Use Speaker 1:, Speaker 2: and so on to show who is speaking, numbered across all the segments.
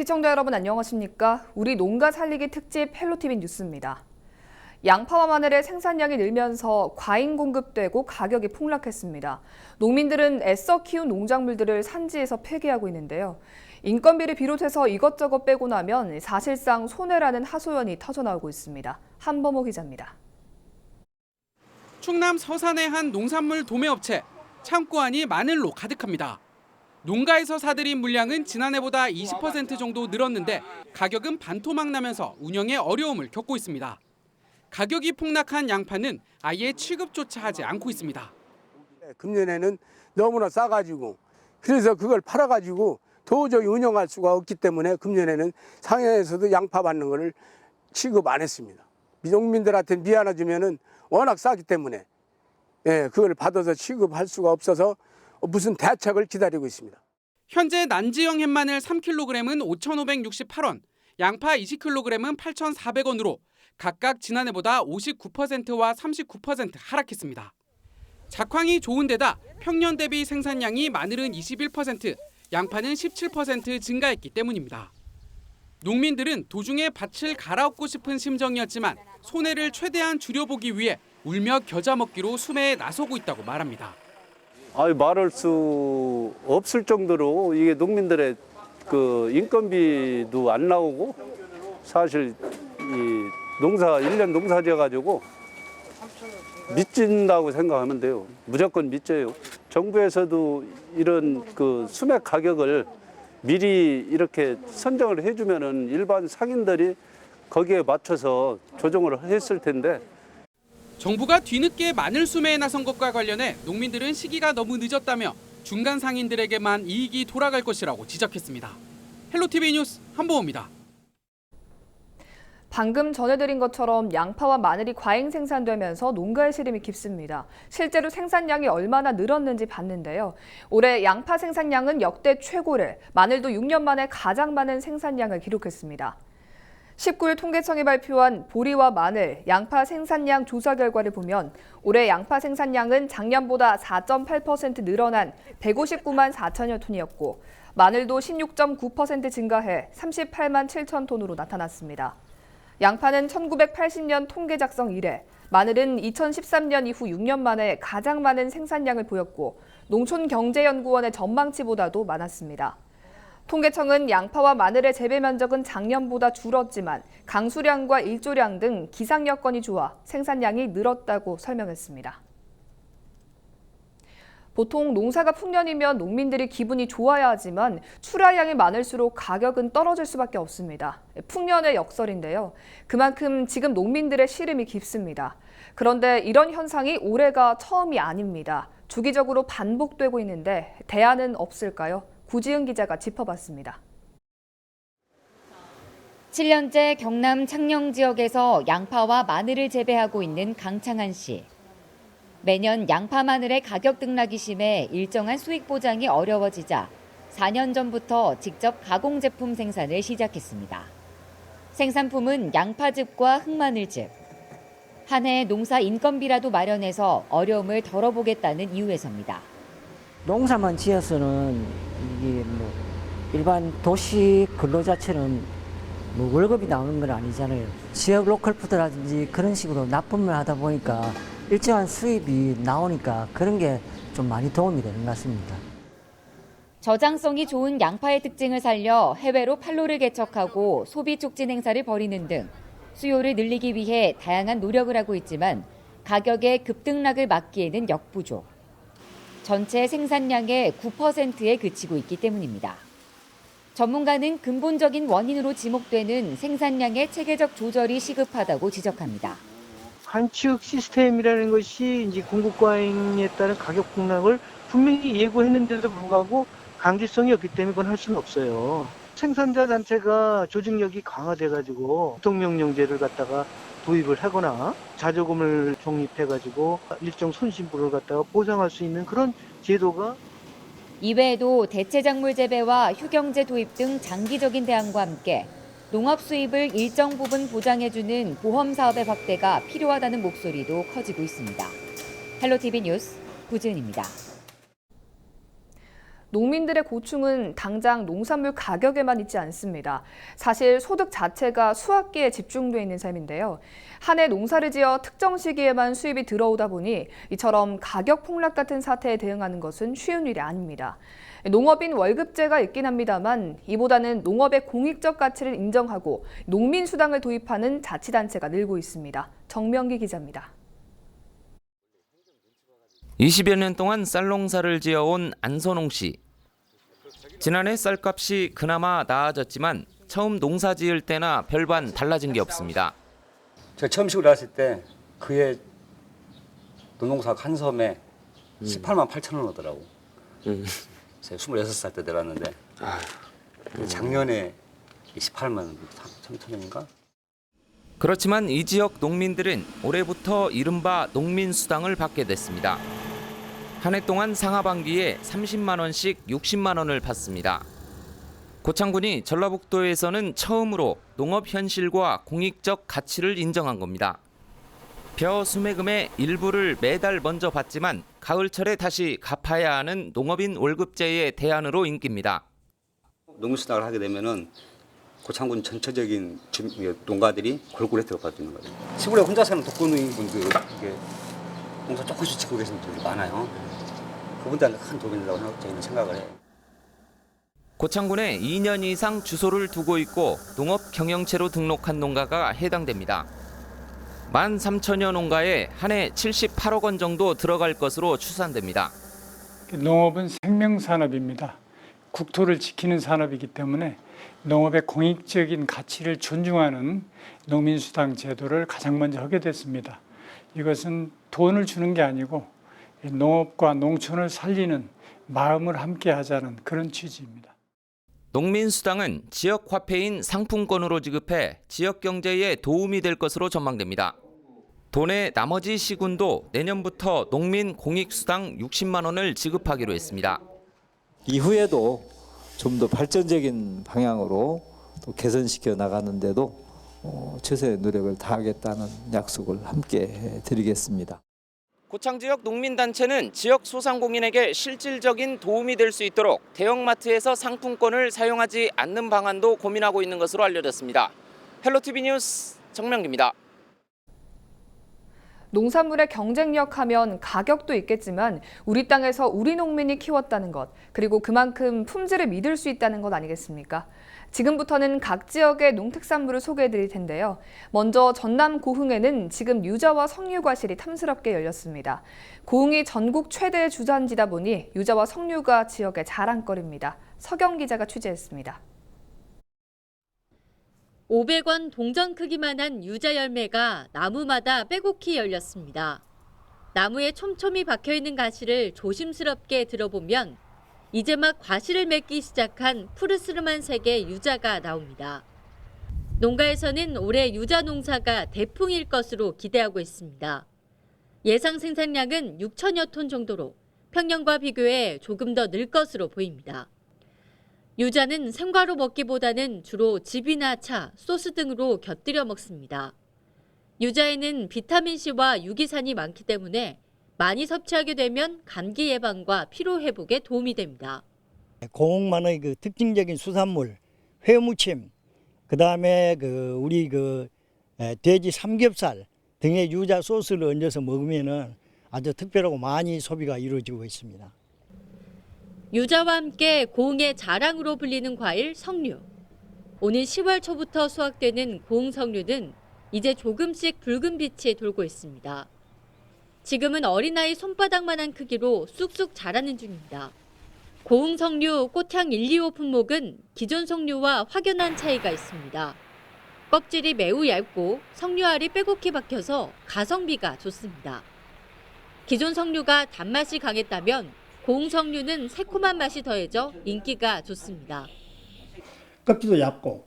Speaker 1: 시청자 여러분 안녕하십니까? 우리 농가 살리기 특집 헬로티비 뉴스입니다. 양파와 마늘의 생산량이 늘면서 과잉 공급되고 가격이 폭락했습니다. 농민들은 애써 키운 농작물들을 산지에서 폐기하고 있는데요. 인건비를 비롯해서 이것저것 빼고 나면 사실상 손해라는 하소연이 터져나오고 있습니다. 한범호 기자입니다.
Speaker 2: 충남 서산의 한 농산물 도매업체, 창고 안이 마늘로 가득합니다. 농가에서 사들인 물량은 지난해보다 20% 정도 늘었는데 가격은 반토막 나면서 운영에 어려움을 겪고 있습니다. 가격이 폭락한 양파는 아예 취급조차 하지 않고 있습니다.
Speaker 3: 금년에는 너무나 싸가지고 그래서 그걸 팔아가지고 도저히 운영할 수가 없기 때문에 금년에는 상해에서도 양파 받는 거를 취급 안 했습니다. 농민들한테 미안해주면은 워낙 싸기 때문에 그걸 받아서 취급할 수가 없어서 무슨 대책을 기다리고 있습니다.
Speaker 2: 현재 난지형 햇마늘 3kg은 5,568원, 양파 20kg은 8,400원으로 각각 지난해보다 59%와 39% 하락했습니다. 작황이 좋은 데다 평년 대비 생산량이 마늘은 21%, 양파는 17% 증가했기 때문입니다. 농민들은 도중에 밭을 갈아엎고 싶은 심정이었지만 손해를 최대한 줄여보기 위해 울며 겨자 먹기로 수매에 나서고 있다고 말합니다.
Speaker 4: 말할 수 없을 정도로 이게 농민들의 그 인건비도 안 나오고 사실 이 농사 1년 농사 지어가지고 미친다고 생각하면 돼요. 무조건 미쳐요. 정부에서도 이런 그 수매 가격을 미리 이렇게 선정을 해주면은 일반 상인들이 거기에 맞춰서 조정을 했을 텐데.
Speaker 2: 정부가 뒤늦게 마늘 수매에 나선 것과 관련해 농민들은 시기가 너무 늦었다며 중간 상인들에게만 이익이 돌아갈 것이라고 지적했습니다. 헬로티비 뉴스 한보호입니다.
Speaker 1: 방금 전해드린 것처럼 양파와 마늘이 과잉 생산되면서 농가의 시름이 깊습니다. 실제로 생산량이 얼마나 늘었는지 봤는데요. 올해 양파 생산량은 역대 최고를, 마늘도 6년 만에 가장 많은 생산량을 기록했습니다. 19일 통계청이 발표한 보리와 마늘, 양파 생산량 조사 결과를 보면 올해 양파 생산량은 작년보다 4.8% 늘어난 159만 4천여 톤이었고 마늘도 16.9% 증가해 38만 7천 톤으로 나타났습니다. 양파는 1980년 통계 작성 이래, 마늘은 2013년 이후 6년 만에 가장 많은 생산량을 보였고 농촌경제연구원의 전망치보다도 많았습니다. 통계청은 양파와 마늘의 재배 면적은 작년보다 줄었지만 강수량과 일조량 등 기상 여건이 좋아 생산량이 늘었다고 설명했습니다. 보통 농사가 풍년이면 농민들이 기분이 좋아야 하지만 출하량이 많을수록 가격은 떨어질 수밖에 없습니다. 풍년의 역설인데요. 그만큼 지금 농민들의 시름이 깊습니다. 그런데 이런 현상이 올해가 처음이 아닙니다. 주기적으로 반복되고 있는데 대안은 없을까요? 구지은 기자가 짚어봤습니다.
Speaker 5: 7년째 경남 창녕 지역에서 양파와 마늘을 재배하고 있는 강창한 씨. 매년 양파 마늘의 가격 등락이 심해 일정한 수익 보장이 어려워지자 4년 전부터 직접 가공 제품 생산을 시작했습니다. 생산품은 양파즙과 흑마늘즙. 한 해 농사 인건비라도 마련해서 어려움을 덜어보겠다는 이유에서입니다.
Speaker 6: 농사만 지어서는 이게 일반 도시 근로자처럼 월급이 나오는 건 아니잖아요. 지역 로컬푸드라든지 그런 식으로 납품을 하다 보니까 일정한 수입이 나오니까 그런 게 좀 많이 도움이 되는 것 같습니다.
Speaker 5: 저장성이 좋은 양파의 특징을 살려 해외로 판로를 개척하고 소비 촉진 행사를 벌이는 등 수요를 늘리기 위해 다양한 노력을 하고 있지만 가격의 급등락을 막기에는 역부족. 전체 생산량의 9%에 그치고 있기 때문입니다. 전문가는 근본적인 원인으로 지목되는 생산량의 체계적 조절이 시급하다고 지적합니다.
Speaker 7: 관측 시스템이라는 것이 이제 공급 과잉에 따른 가격 폭락을 분명히 예고했는데도 불구하고 강제성이 없기 때문에 그건 할 수는 없어요. 생산자 단체가 조직력이 강화돼가지고 부통명령제를 갖다가 도입을 하거나 자조금을 적립해가지고 일정 손실분을 갖다가 보상할 수 있는 그런 제도가
Speaker 5: 이외에도 대체작물 재배와 휴경제 도입 등 장기적인 대안과 함께 농업 수입을 일정 부분 보장해주는 보험 사업의 확대가 필요하다는 목소리도 커지고 있습니다. 헬로티비 뉴스 구지은입니다.
Speaker 1: 농민들의 고충은 당장 농산물 가격에만 있지 않습니다. 사실 소득 자체가 수확기에 집중돼 있는 셈인데요. 한 해 농사를 지어 특정 시기에만 수입이 들어오다 보니 이처럼 가격 폭락 같은 사태에 대응하는 것은 쉬운 일이 아닙니다. 농업인 월급제가 있긴 합니다만 이보다는 농업의 공익적 가치를 인정하고 농민수당을 도입하는 자치단체가 늘고 있습니다. 정명기 기자입니다.
Speaker 8: 20여 년 동안 쌀농사를 지어온 안선홍 씨. 지난해 쌀값이 그나마 나아졌지만 처음 농사 지을 때나 별반 달라진 게 없습니다.
Speaker 9: 제가 처음 시골 나왔을 때 그해 농농사 한 섬에 18만 8천 원 오더라고. 제가 26살 때 내려왔는데 작년에 18만 3천 원인가?
Speaker 8: 그렇지만 이 지역 농민들은 올해부터 이른바 농민수당을 받게 됐습니다. 한 해 동안 상하반기에 30만 원씩 60만 원을 받습니다. 고창군이 전라북도에서는 처음으로 농업 현실과 공익적 가치를 인정한 겁니다. 벼 수매금의 일부를 매달 먼저 받지만 가을철에 다시 갚아야 하는 농업인 월급제의 대안으로 인기입니다.
Speaker 9: 농민수당을 하게 되면은 고창군 전체적인 농가들이 골고루 혜택을 받을 수 있는 거죠. 시골에 혼자 사는 독거노인분들 이게 농사 조금씩 짓고 계시는 분들이 많아요. 그분들한테 큰 도움이 된다고 저희는 생각을 해요.
Speaker 8: 고창군에 2년 이상 주소를 두고 있고 농업 경영체로 등록한 농가가 해당됩니다. 13,000여 농가에 한 해 78억 원 정도 들어갈 것으로 추산됩니다.
Speaker 10: 농업은 생명산업입니다. 국토를 지키는 산업이기 때문에 농업의 공익적인 가치를 존중하는 농민수당 제도를 가장 먼저 하게 됐습니다. 이것은 돈을 주는 게 아니고 농업과 농촌을 살리는 마음을 함께 하자는 그런 취지입니다.
Speaker 8: 농민수당은 지역 화폐인 상품권으로 지급해 지역 경제에 도움이 될 것으로 전망됩니다. 도내 나머지 시군도 내년부터 농민 공익수당 60만 원을 지급하기로 했습니다.
Speaker 11: 이후에도 좀 더 발전적인 방향으로 또 개선시켜 나가는데도 최선의 노력을 다하겠다는 약속을 함께 드리겠습니다.
Speaker 8: 고창 지역 농민단체는 지역 소상공인에게 실질적인 도움이 될 수 있도록 대형마트에서 상품권을 사용하지 않는 방안도 고민하고 있는 것으로 알려졌습니다. 헬로티비 뉴스 정명기입니다.
Speaker 1: 농산물의 경쟁력 하면 가격도 있겠지만 우리 땅에서 우리 농민이 키웠다는 것, 그리고 그만큼 품질을 믿을 수 있다는 것 아니겠습니까? 지금부터는 각 지역의 농특산물을 소개해드릴 텐데요. 먼저 전남 고흥에는 지금 유자와 석류 과실이 탐스럽게 열렸습니다. 고흥이 전국 최대의 주산지다 보니 유자와 석류가 지역의 자랑거리입니다. 서경 기자가 취재했습니다.
Speaker 12: 500원 동전 크기만한 유자 열매가 나무마다 빼곡히 열렸습니다. 나무에 촘촘히 박혀있는 가시를 조심스럽게 들어보면 이제 막 과실을 맺기 시작한 푸르스름한 색의 유자가 나옵니다. 농가에서는 올해 유자 농사가 대풍일 것으로 기대하고 있습니다. 예상 생산량은 6천여 톤 정도로 평년과 비교해 조금 더 늘 것으로 보입니다. 유자는 생과로 먹기보다는 주로 즙이나 차, 소스 등으로 곁들여 먹습니다. 유자에는 비타민C와 유기산이 많기 때문에 많이 섭취하게 되면 감기 예방과 피로 회복에 도움이 됩니다.
Speaker 13: 고흥만의 그 특징적인 수산물, 회무침, 그다음에 우리 돼지 삼겹살 등의 유자 소스를 얹어서 먹으면은 아주 특별하고 많이 소비가 이루어지고 있습니다.
Speaker 12: 유자와 함께 고흥의 자랑으로 불리는 과일 석류. 오는 10월 초부터 수확되는 고흥 석류는 이제 조금씩 붉은 빛이 돌고 있습니다. 지금은 어린아이 손바닥만한 크기로 쑥쑥 자라는 중입니다. 고흥 석류 꽃향 125 품목은 기존 석류와 확연한 차이가 있습니다. 껍질이 매우 얇고 석류알이 빼곡히 박혀서 가성비가 좋습니다. 기존 석류가 단맛이 강했다면 고흥 석류는 새콤한 맛이 더해져 인기가 좋습니다.
Speaker 14: 껍질도 얇고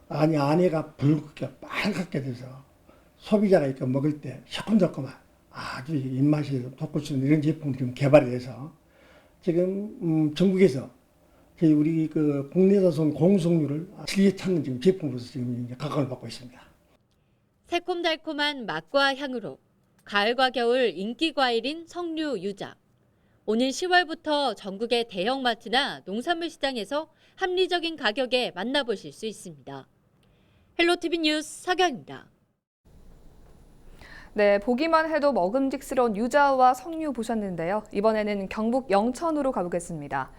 Speaker 14: 안에가 붉게 빨갛게 돼서 소비자가 이렇게 먹을 때 새콤달콤한 아주 입맛이 돋굴 수 있는 이런 제품들이 지금 개발이 돼서 지금 전국에서 우리 국내에서 온 고흥 석류를 즐겨 찾는 지금 제품으로서 지금 이제 각광을 받고 있습니다.
Speaker 12: 새콤달콤한 맛과 향으로 가을과 겨울 인기 과일인 석류 유자. 오는 10월부터 전국의 대형마트나 농산물 시장에서 합리적인 가격에 만나보실 수 있습니다. 헬로티비 뉴스 서경입니다.
Speaker 1: 네, 보기만 해도 먹음직스러운 유자와 석류 보셨는데요. 이번에는 경북 영천으로 가보겠습니다.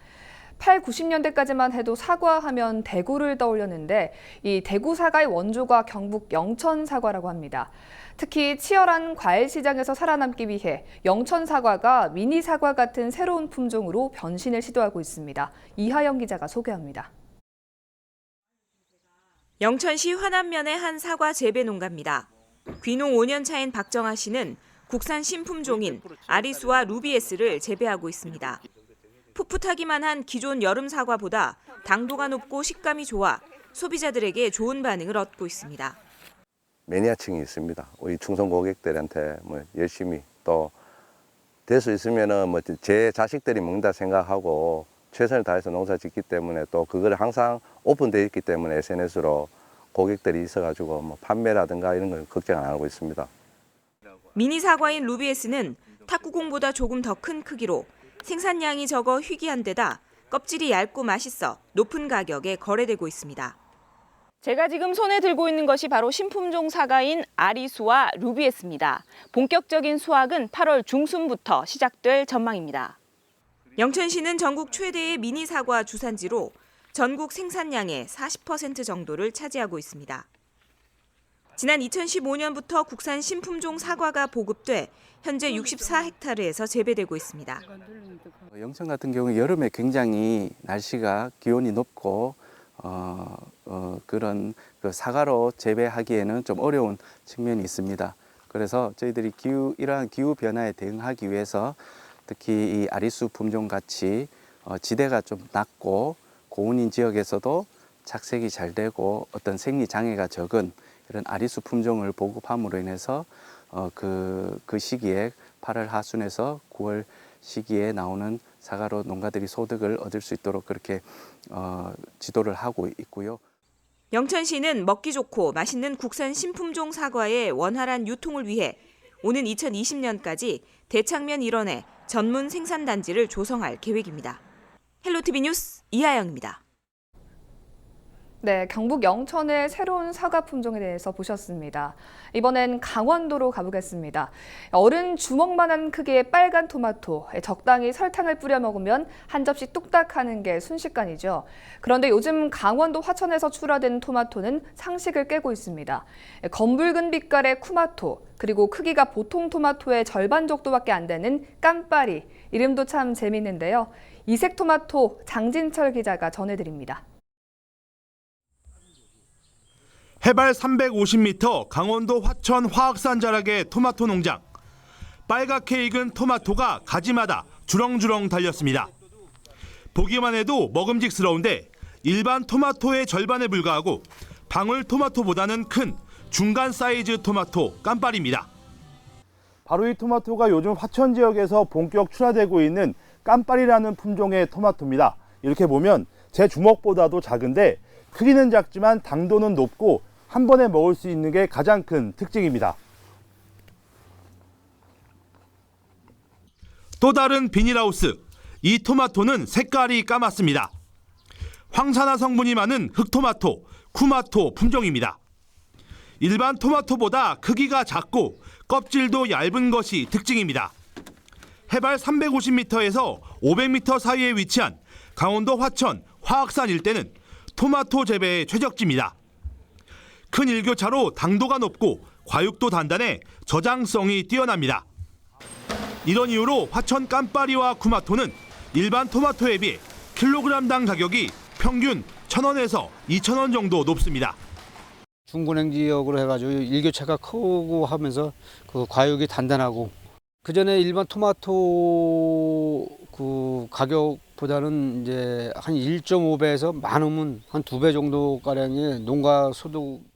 Speaker 1: 8, 90년대까지만 해도 사과하면 대구를 떠올렸는데 이 대구 사과의 원조가 경북 영천 사과라고 합니다. 특히 치열한 과일 시장에서 살아남기 위해 영천 사과가 미니 사과 같은 새로운 품종으로 변신을 시도하고 있습니다. 이하영 기자가 소개합니다.
Speaker 15: 영천시 화남면의 한 사과 재배 농가입니다. 귀농 5년 차인 박정아 씨는 국산 신품종인 아리수와 루비에스를 재배하고 있습니다. 풋풋하기만 한 기존 여름 사과보다 당도가 높고 식감이 좋아 소비자들에게 좋은 반응을 얻고 있습니다.
Speaker 16: 매니아층이 있습니다. 우리 충성 고객들한테 열심히 또 될 수 있으면은 제 자식들이 먹는다 생각하고 최선을 다해서 농사 짓기 때문에 또 그걸 항상 오픈되어 있기 때문에 SNS로 고객들이 있어가지고 판매라든가 이런 걸 걱정 안 하고 있습니다.
Speaker 15: 미니 사과인 루비에스는 탁구공보다 조금 더 큰 크기로 생산량이 적어 희귀한 데다 껍질이 얇고 맛있어 높은 가격에 거래되고 있습니다. 제가 지금 손에 들고 있는 것이 바로 신품종 사과인 아리수와 루비에스입니다. 본격적인 수확은 8월 중순부터 시작될 전망입니다. 영천시는 전국 최대의 미니 사과 주산지로 전국 생산량의 40% 정도를 차지하고 있습니다. 지난 2015년부터 국산 신품종 사과가 보급돼 현재 64헥타르에서 재배되고 있습니다.
Speaker 17: 영천 같은 경우 여름에 굉장히 날씨가 기온이 높고 그런 사과로 재배하기에는 좀 어려운 측면이 있습니다. 그래서 저희들이 이러한 기후 변화에 대응하기 위해서 특히 이 아리수 품종 같이 지대가 좀 낮고 고온인 지역에서도 착색이 잘 되고 어떤 생리 장애가 적은 이런 아리수 품종을 보급함으로 인해서 그 시기에 8월 하순에서 9월 시기에 나오는 사과로 농가들이 소득을 얻을 수 있도록 그렇게 지도를 하고 있고요.
Speaker 15: 영천시는 먹기 좋고 맛있는 국산 신품종 사과의 원활한 유통을 위해 오는 2020년까지 대창면 일원에 전문 생산단지를 조성할 계획입니다. 헬로티비 뉴스 이하영입니다.
Speaker 1: 네, 경북 영천의 새로운 사과 품종에 대해서 보셨습니다. 이번엔 강원도로 가보겠습니다. 어른 주먹만한 크기의 빨간 토마토, 적당히 설탕을 뿌려 먹으면 한 접시 뚝딱 하는 게 순식간이죠. 그런데 요즘 강원도 화천에서 출하된 토마토는 상식을 깨고 있습니다. 검붉은 빛깔의 쿠마토, 그리고 크기가 보통 토마토의 절반 정도밖에 안 되는 깜빠리, 이름도 참 재밌는데요. 이색 토마토 장진철 기자가 전해드립니다.
Speaker 18: 해발 350m 강원도 화천 화학산 자락의 토마토 농장. 빨갛게 익은 토마토가 가지마다 주렁주렁 달렸습니다. 보기만 해도 먹음직스러운데 일반 토마토의 절반에 불과하고 방울 토마토보다는 큰 중간 사이즈 토마토 깜빠리입니다.
Speaker 19: 바로 이 토마토가 요즘 화천 지역에서 본격 출하되고 있는 깜빠리라는 품종의 토마토입니다. 이렇게 보면 제 주먹보다도 작은데 크기는 작지만 당도는 높고 한 번에 먹을 수 있는 게 가장 큰 특징입니다.
Speaker 18: 또 다른 비닐하우스. 이 토마토는 색깔이 까맣습니다. 황산화 성분이 많은 흑토마토, 쿠마토 품종입니다. 일반 토마토보다 크기가 작고 껍질도 얇은 것이 특징입니다. 해발 350m에서 500m 사이에 위치한 강원도 화천 화학산 일대는 토마토 재배의 최적지입니다. 큰 일교차로 당도가 높고 과육도 단단해 저장성이 뛰어납니다. 이런 이유로 화천 깜빠리와 쿠마토는 일반 토마토에 비해 킬로그램당 가격이 평균 1,000원에서 2,000원 정도 높습니다.
Speaker 20: 중군행 지역으로 해가지고 일교차가 크고 하면서 그 과육이 단단하고 그 전에 일반 토마토 그 가격보다는 이제 한 1.5배에서 많으면 한 2배 정도 가량의 농가 소득.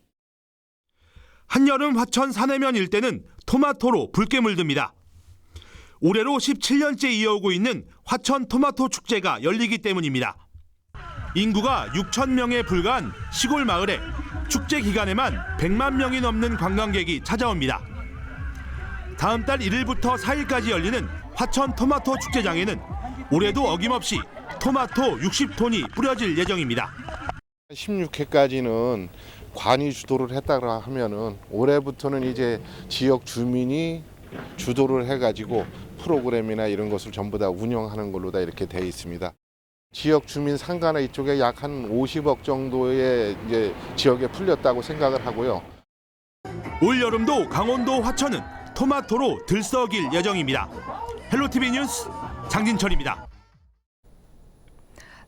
Speaker 18: 한여름 화천 사내면 일대는 토마토로 붉게 물듭니다. 올해로 17년째 이어오고 있는 화천 토마토 축제가 열리기 때문입니다. 인구가 6천 명에 불과한 시골 마을에 축제 기간에만 100만 명이 넘는 관광객이 찾아옵니다. 다음 달 1일부터 4일까지 열리는 화천 토마토 축제장에는 올해도 어김없이 토마토 60톤이 뿌려질 예정입니다.
Speaker 21: 16회까지는 관이 주도를 했다고 하면은 올해부터는 이제 지역 주민이 주도를 해가지고 프로그램이나 이런 것을 전부 다 운영하는 걸로 다 이렇게 돼 있습니다. 지역 주민 상가나 이쪽에 약 한 50억 정도의 이제 지역에 풀렸다고 생각을 하고요.
Speaker 18: 올 여름도 강원도 화천은 토마토로 들썩일 예정입니다. 헬로티비 뉴스 장진철입니다.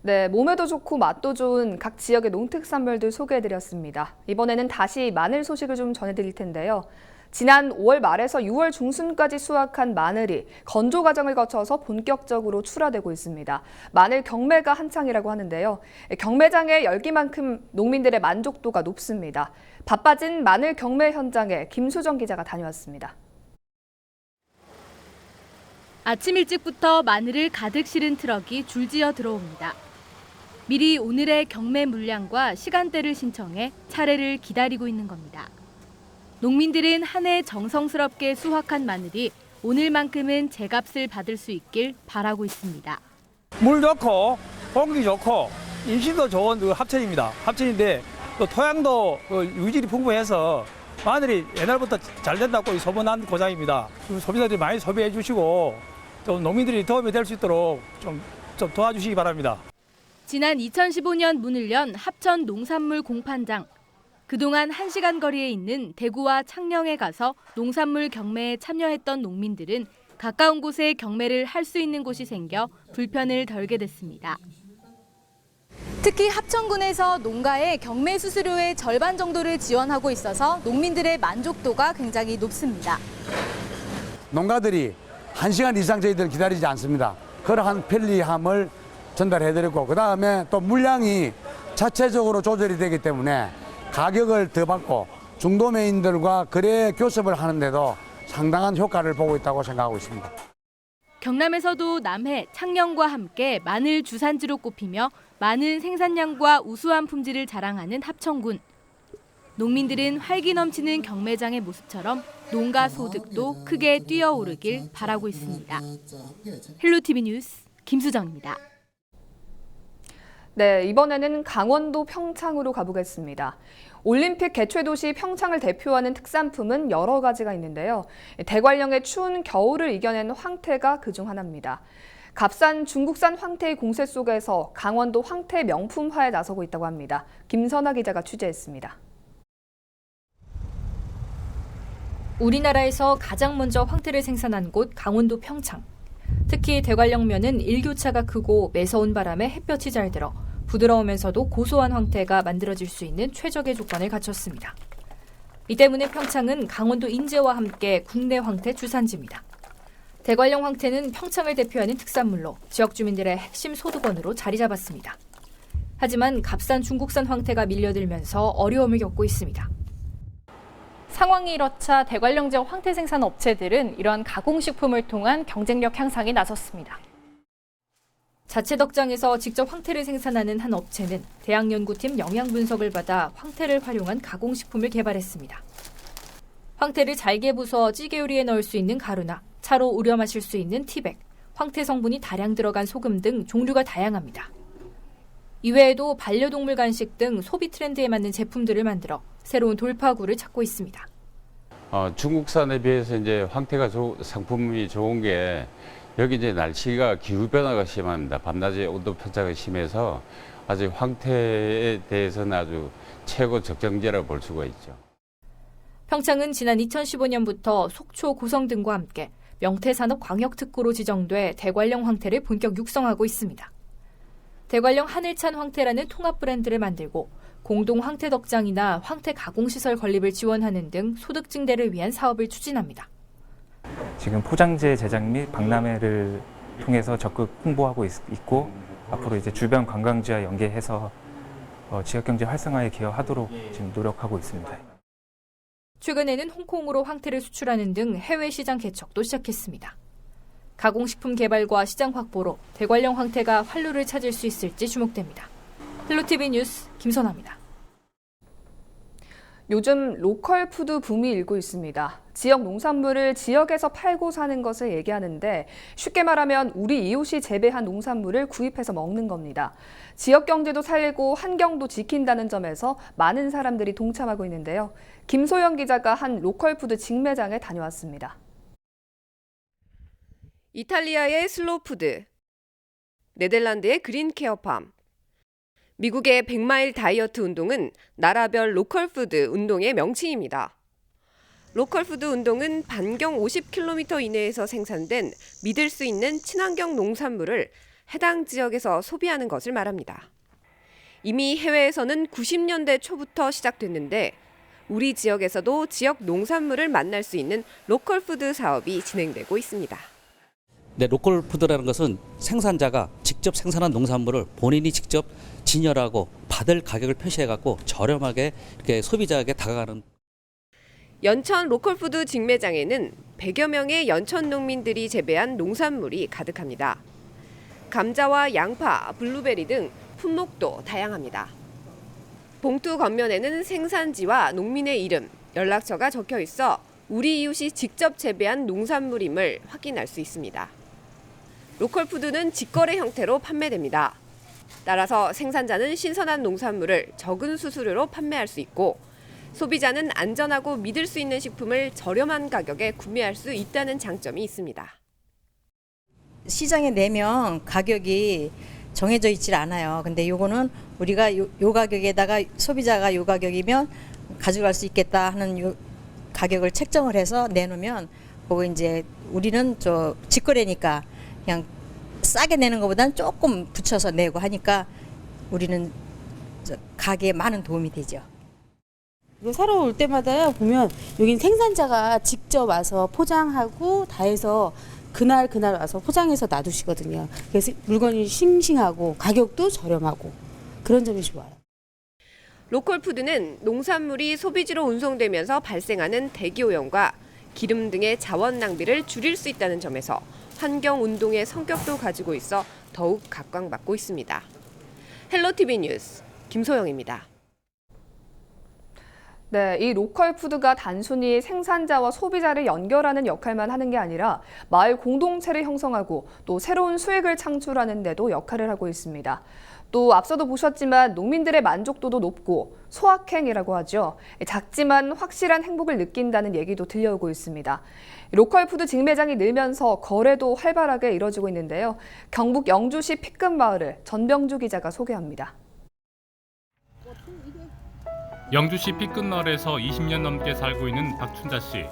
Speaker 1: 네, 몸에도 좋고 맛도 좋은 각 지역의 농특산물들 소개해드렸습니다. 이번에는 다시 마늘 소식을 좀 전해드릴 텐데요. 지난 5월 말에서 6월 중순까지 수확한 마늘이 건조 과정을 거쳐서 본격적으로 출하되고 있습니다. 마늘 경매가 한창이라고 하는데요. 경매장의 열기만큼 농민들의 만족도가 높습니다. 바빠진 마늘 경매 현장에 김수정 기자가 다녀왔습니다.
Speaker 22: 아침 일찍부터 마늘을 가득 실은 트럭이 줄지어 들어옵니다. 미리 오늘의 경매 물량과 시간대를 신청해 차례를 기다리고 있는 겁니다. 농민들은 한 해 정성스럽게 수확한 마늘이 오늘만큼은 제값을 받을 수 있길 바라고 있습니다.
Speaker 23: 물 좋고 공기 좋고 임시도 좋은 합천입니다. 합천인데 또 토양도 유질이 풍부해서 마늘이 옛날부터 잘 된다고 소문난 고장입니다. 소비자들이 많이 소비해 주시고 또 농민들이 도움이 될 수 있도록 좀 도와주시기 바랍니다.
Speaker 22: 지난 2015년 문을 연 합천 농산물 공판장. 그동안 1시간 거리에 있는 대구와 창녕에 가서 농산물 경매에 참여했던 농민들은 가까운 곳에 경매를 할 수 있는 곳이 생겨 불편을 덜게 됐습니다. 특히 합천군에서 농가의 경매 수수료의 절반 정도를 지원하고 있어서 농민들의 만족도가 굉장히 높습니다.
Speaker 24: 농가들이 1시간 이상 저희들 기다리지 않습니다. 그러한 편리함을 전달해드렸고 그다음에 또 물량이 자체적으로 조절이 되기 때문에 가격을 더 받고 중도매인들과 거래 교섭을 하는데도 상당한 효과를 보고 있다고 생각하고 있습니다.
Speaker 22: 경남에서도 남해, 창녕과 함께 마늘 주산지로 꼽히며 많은 생산량과 우수한 품질을 자랑하는 합천군. 농민들은 활기 넘치는 경매장의 모습처럼 농가 소득도 크게 뛰어오르길 바라고 있습니다. 헬로티비 뉴스 김수정입니다.
Speaker 1: 네, 이번에는 강원도 평창으로 가보겠습니다. 올림픽 개최도시 평창을 대표하는 특산품은 여러 가지가 있는데요. 대관령의 추운 겨울을 이겨낸 황태가 그중 하나입니다. 값싼 중국산 황태의 공세 속에서 강원도 황태 명품화에 나서고 있다고 합니다. 김선아 기자가 취재했습니다.
Speaker 25: 우리나라에서 가장 먼저 황태를 생산한 곳 강원도 평창. 특히 대관령면은 일교차가 크고 매서운 바람에 햇볕이 잘 들어 부드러우면서도 고소한 황태가 만들어질 수 있는 최적의 조건을 갖췄습니다. 이 때문에 평창은 강원도 인제와 함께 국내 황태 주산지입니다. 대관령 황태는 평창을 대표하는 특산물로 지역 주민들의 핵심 소득원으로 자리 잡았습니다. 하지만 값싼 중국산 황태가 밀려들면서 어려움을 겪고 있습니다.
Speaker 26: 상황이 이렇자 대관령 지역 황태 생산 업체들은 이러한 가공식품을 통한 경쟁력 향상에 나섰습니다.
Speaker 25: 자체 덕장에서 직접 황태를 생산하는 한 업체는 대학연구팀 영양 분석을 받아 황태를 활용한 가공식품을 개발했습니다. 황태를 잘게 부숴 찌개 요리에 넣을 수 있는 가루나 차로 우려 마실 수 있는 티백, 황태 성분이 다량 들어간 소금 등 종류가 다양합니다. 이외에도 반려동물 간식 등 소비 트렌드에 맞는 제품들을 만들어 새로운 돌파구를 찾고 있습니다.
Speaker 27: 중국산에 비해서 이제 황태가 상품이 좋은 게 여기 이제 날씨가 기후 변화가 심합니다. 밤낮의 온도 편차가 심해서 아직 황태에 대해서는 아주 최고 적정제라고 볼 수가 있죠.
Speaker 25: 평창은 지난 2015년부터 속초, 고성 등과 함께 명태산업 광역특구로 지정돼 대관령 황태를 본격 육성하고 있습니다. 대관령 하늘찬 황태라는 통합 브랜드를 만들고 공동 황태 덕장이나 황태 가공시설 건립을 지원하는 등 소득 증대를 위한 사업을 추진합니다.
Speaker 28: 지금 포장재 제작 및 박람회를 통해서 적극 홍보하고 있고 앞으로 이제 주변 관광지와 연계해서 지역경제 활성화에 기여하도록 지금 노력하고 있습니다.
Speaker 25: 최근에는 홍콩으로 황태를 수출하는 등 해외 시장 개척도 시작했습니다. 가공식품 개발과 시장 확보로 대관령 황태가 활로를 찾을 수 있을지 주목됩니다. 헬로티비 뉴스 김선아입니다.
Speaker 1: 요즘 로컬 푸드 붐이 일고 있습니다. 지역 농산물을 지역에서 팔고 사는 것을 얘기하는데 쉽게 말하면 우리 이웃이 재배한 농산물을 구입해서 먹는 겁니다. 지역 경제도 살리고 환경도 지킨다는 점에서 많은 사람들이 동참하고 있는데요. 김소영 기자가 한 로컬 푸드 직매장에 다녀왔습니다.
Speaker 2: 이탈리아의 슬로우푸드, 네덜란드의 그린케어팜, 미국의 100마일 다이어트 운동은 나라별 로컬푸드 운동의 명칭입니다. 로컬푸드 운동은 반경 50km 이내에서 생산된 믿을 수 있는 친환경 농산물을 해당 지역에서 소비하는 것을 말합니다. 이미 해외에서는 90년대 초부터 시작됐는데 우리 지역에서도 지역 농산물을 만날 수 있는 로컬푸드 사업이 진행되고 있습니다.
Speaker 3: 네, 로컬 푸드라는 것은 생산자가 직접 생산한 농산물을 본인이 직접 진열하고 받을 가격을 표시해갖고 저렴하게 이렇게 소비자에게 다가가는.
Speaker 2: 연천 로컬푸드 직매장에는 100여 명의 연천 농민들이 재배한 농산물이 가득합니다. 감자와 양파, 블루베리 등 품목도 다양합니다. 봉투 겉면에는 생산지와 농민의 이름, 연락처가 적혀 있어 우리 이웃이 직접 재배한 농산물임을 확인할 수 있습니다. 로컬푸드는 직거래 형태로 판매됩니다. 따라서 생산자는 신선한 농산물을 적은 수수료로 판매할 수 있고 소비자는 안전하고 믿을 수 있는 식품을 저렴한 가격에 구매할 수 있다는 장점이 있습니다.
Speaker 4: 시장에 내면 가격이 정해져 있질 않아요. 근데 요거는 우리가 요 가격에다가 소비자가 요 가격이면 가져갈 수 있겠다 하는 요 가격을 책정을 해서 내놓으면 그거 이제 우리는 직거래니까 그냥 싸게 내는 것보다는 조금 붙여서 내고 하니까 우리는 가게에 많은 도움이 되죠.
Speaker 5: 이거 사러 올 때마다 보면 여긴 생산자가 직접 와서 포장하고 다 해서 그날 와서 포장해서 놔두시거든요. 그래서 물건이 싱싱하고 가격도 저렴하고 그런 점이 좋아요.
Speaker 2: 로컬푸드는 농산물이 소비지로 운송되면서 발생하는 대기오염과 기름 등의 자원 낭비를 줄일 수 있다는 점에서 환경운동의 성격도 가지고 있어 더욱 각광받고 있습니다. 헬로티비 뉴스 김소영입니다.
Speaker 1: 네, 이 로컬 푸드가 단순히 생산자와 소비자를 연결하는 역할만 하는 게 아니라 마을 공동체를 형성하고 또 새로운 수익을 창출하는 데도 역할을 하고 있습니다. 또 앞서도 보셨지만 농민들의 만족도도 높고 소확행이라고 하죠. 작지만 확실한 행복을 느낀다는 얘기도 들려오고 있습니다. 로컬 푸드 직매장이 늘면서 거래도 활발하게 이뤄지고 있는데요. 경북 영주시 피끝 마을을 전병주 기자가 소개합니다.
Speaker 6: 영주시 피끝마을에서 20년 넘게 살고 있는 박춘자 씨.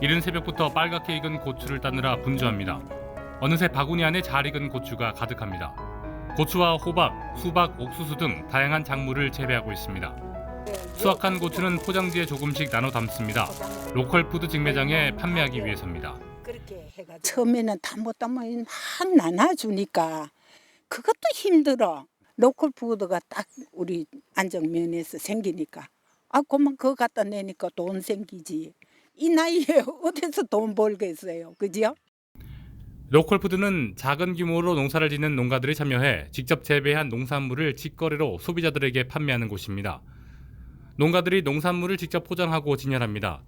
Speaker 6: 이른 새벽부터 빨갛게 익은 고추를 따느라 분주합니다. 어느새 바구니 안에 잘 익은 고추가 가득합니다. 고추와 호박, 수박, 옥수수 등 다양한 작물을 재배하고 있습니다. 수확한 고추는 포장지에 조금씩 나눠 담습니다. 로컬 푸드 직매장에 판매하기 위해서입니다.
Speaker 7: 처음에는 다 못 담으면 막 나눠주니까 그것도 힘들어. 로컬 푸드가 딱 우리 안정면에서 생기니까 그만 그거 갖다 내니까 돈 생기지. 이 나이에 어디서 돈 벌겠어요, 그죠?
Speaker 6: 로컬푸드는 작은 규모로 농사를 짓는 농가들이 참여해 직접 재배한 농산물을 직거래로 소비자들에게 판매하는 곳입니다. 농가들이 농산물을 직접 포장하고 진열합니다.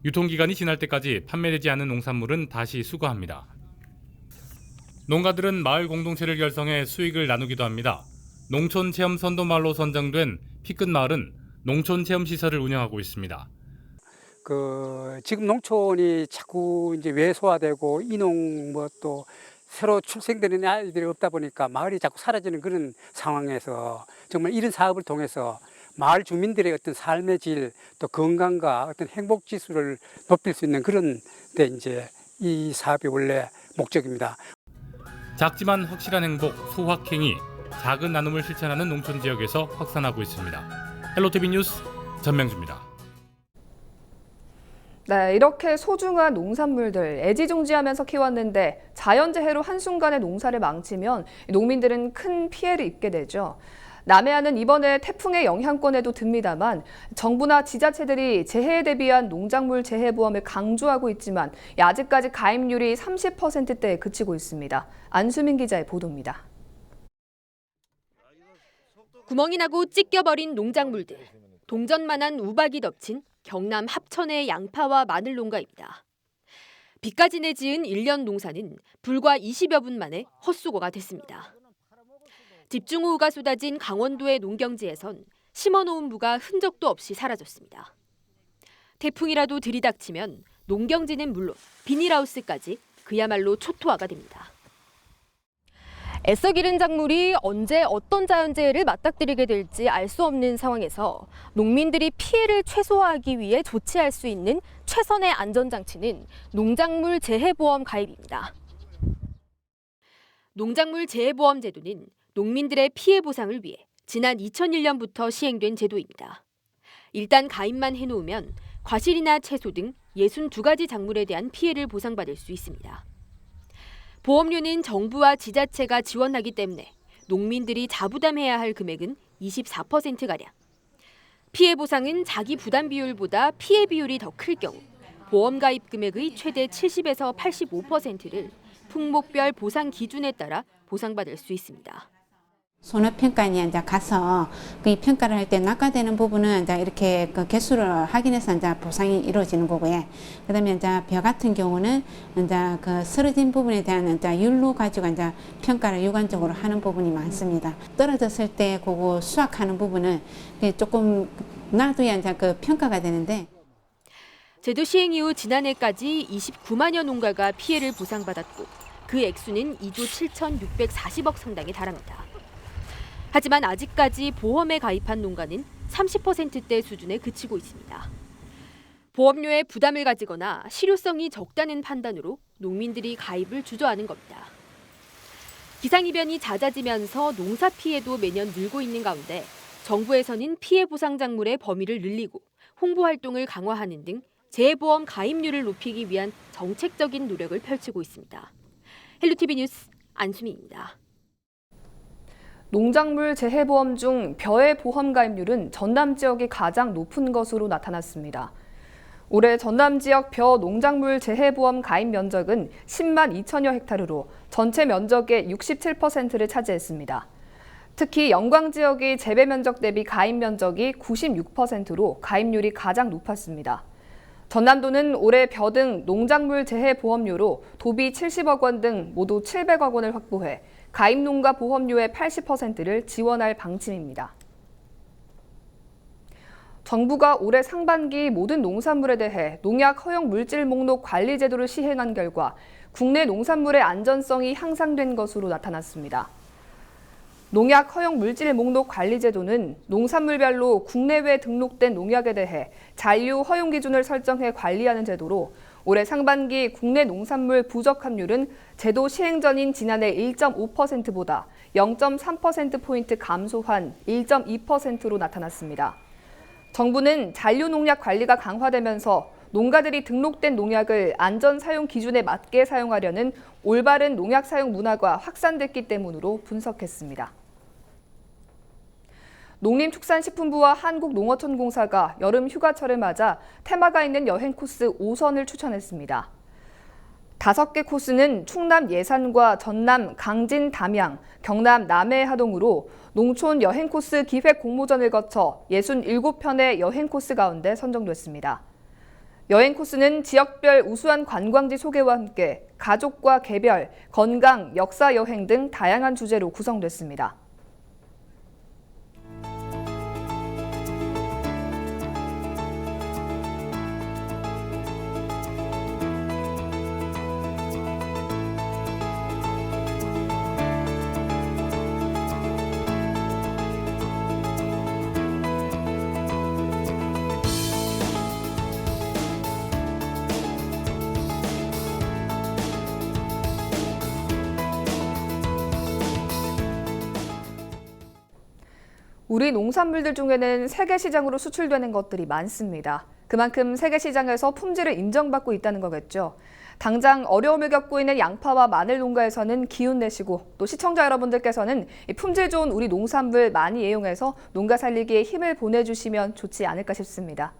Speaker 6: 유통기간이 지날 때까지 판매되지 않은 농산물은 다시 수거합니다. 농가들은 마을 공동체를 결성해 수익을 나누기도 합니다. 농촌체험 선도마을로 선정된 피끝마을은 농촌체험시설을 운영하고 있습니다.
Speaker 20: 지금 농촌이 자꾸 이제 외소화되고 인농 또 새로 출생되는 아이들이 없다 보니까 마을이 자꾸 사라지는 그런 상황에서 정말 이런 사업을 통해서 마을 주민들의 어떤 삶의 질, 또 건강과 어떤 행복 지수를 높일 수 있는 그런 데 이제 이 사업이 원래 목적입니다.
Speaker 6: 작지만 확실한 행복, 소확행이 작은 나눔을 실천하는 농촌 지역에서 확산하고 있습니다. 헬로티비 뉴스 전명주입니다.
Speaker 1: 네, 이렇게 소중한 농산물들 애지중지하면서 키웠는데 자연재해로 한순간에 농사를 망치면 농민들은 큰 피해를 입게 되죠. 남해안은 이번에 태풍의 영향권에도 듭니다만 정부나 지자체들이 재해에 대비한 농작물 재해보험을 강조하고 있지만 아직까지 가입률이 30%대에 그치고 있습니다. 안수민 기자의 보도입니다.
Speaker 12: 구멍이 나고 찢겨버린 농작물들.
Speaker 2: 동전만한 우박이 덮친 경남 합천의 양파와 마늘 농가입니다. 비까지 내지은 1년 농사는 불과 20여 분 만에 헛수고가 됐습니다. 집중호우가 쏟아진 강원도의 농경지에선 심어놓은 무가 흔적도 없이 사라졌습니다. 태풍이라도 들이닥치면 농경지는 물론 비닐하우스까지 그야말로 초토화가 됩니다.
Speaker 8: 애써 기른 작물이 언제 어떤 자연재해를 맞닥뜨리게 될지 알 수 없는 상황에서 농민들이 피해를 최소화하기 위해 조치할 수 있는 최선의 안전장치는 농작물 재해보험 가입입니다.
Speaker 2: 농작물 재해보험 제도는 농민들의 피해 보상을 위해 지난 2001년부터 시행된 제도입니다. 일단 가입만 해놓으면 과실이나 채소 등 62가지 작물에 대한 피해를 보상받을 수 있습니다. 보험료는 정부와 지자체가 지원하기 때문에 농민들이 자부담해야 할 금액은 24%가량. 피해 보상은 자기 부담 비율보다 피해 비율이 더 클 경우 보험 가입 금액의 최대 70에서 85%를 품목별 보상 기준에 따라 보상받을 수 있습니다.
Speaker 9: 손해평가원에 이제 가서 그 평가를 할 때 낙과되는 부분은 이제 이렇게 그 개수를 확인해서 이제 보상이 이루어지는 거고요. 그다음에 이제 벼 같은 경우는 이제 그 쓰러진 부분에 대한 이제 율로 가지고 이제 평가를 유관적으로 하는 부분이 많습니다. 떨어졌을 때 그거 수확하는 부분은 조금 놔둬야 이제 그 평가가 되는데.
Speaker 2: 제도 시행 이후 지난해까지 29만여 농가가 피해를 보상받았고 그 액수는 2조 7,640억 상당에 달합니다. 하지만 아직까지 보험에 가입한 농가는 30%대 수준에 그치고 있습니다. 보험료에 부담을 가지거나 실효성이 적다는 판단으로 농민들이 가입을 주저하는 겁니다. 기상이변이 잦아지면서 농사 피해도 매년 늘고 있는 가운데 정부에서는 피해 보상 작물의 범위를 늘리고 홍보 활동을 강화하는 등 재해보험 가입률을 높이기 위한 정책적인 노력을 펼치고 있습니다. 헬로티비 뉴스 안수미입니다.
Speaker 1: 농작물 재해보험 중 벼의 보험 가입률은 전남 지역이 가장 높은 것으로 나타났습니다. 올해 전남 지역 벼 농작물 재해보험 가입 면적은 10만 2천여 헥타르로 전체 면적의 67%를 차지했습니다. 특히 영광 지역이 재배 면적 대비 가입 면적이 96%로 가입률이 가장 높았습니다. 전남도는 올해 벼 등 농작물 재해보험료로 도비 70억 원 등 모두 700억 원을 확보해 가입 농가 보험료의 80%를 지원할 방침입니다. 정부가 올해 상반기 모든 농산물에 대해 농약 허용 물질 목록 관리 제도를 시행한 결과 국내 농산물의 안전성이 향상된 것으로 나타났습니다. 농약 허용 물질 목록 관리 제도는 농산물별로 국내외 등록된 농약에 대해 잔류 허용 기준을 설정해 관리하는 제도로 올해 상반기 국내 농산물 부적 함률은 제도 시행 전인 지난해 1.5%보다 0.3%포인트 감소한 1.2%로 나타났습니다. 정부는 잔류 농약 관리가 강화되면서 농가들이 등록된 농약을 안전 사용 기준에 맞게 사용하려는 올바른 농약 사용 문화가 확산됐기 때문으로 분석했습니다. 농림축산식품부와 한국농어촌공사가 여름 휴가철을 맞아 테마가 있는 여행 코스 5선을 추천했습니다. 5개 코스는 충남 예산과 전남 강진 담양, 경남 남해 하동으로 농촌 여행 코스 기획 공모전을 거쳐 67편의 여행 코스 가운데 선정됐습니다. 여행 코스는 지역별 우수한 관광지 소개와 함께 가족과 개별, 건강, 역사 여행 등 다양한 주제로 구성됐습니다. 우리 농산물들 중에는 세계 시장으로 수출되는 것들이 많습니다. 그만큼 세계 시장에서 품질을 인정받고 있다는 거겠죠. 당장 어려움을 겪고 있는 양파와 마늘 농가에서는 기운 내시고 또 시청자 여러분들께서는 품질 좋은 우리 농산물 많이 애용해서 농가 살리기에 힘을 보내주시면 좋지 않을까 싶습니다.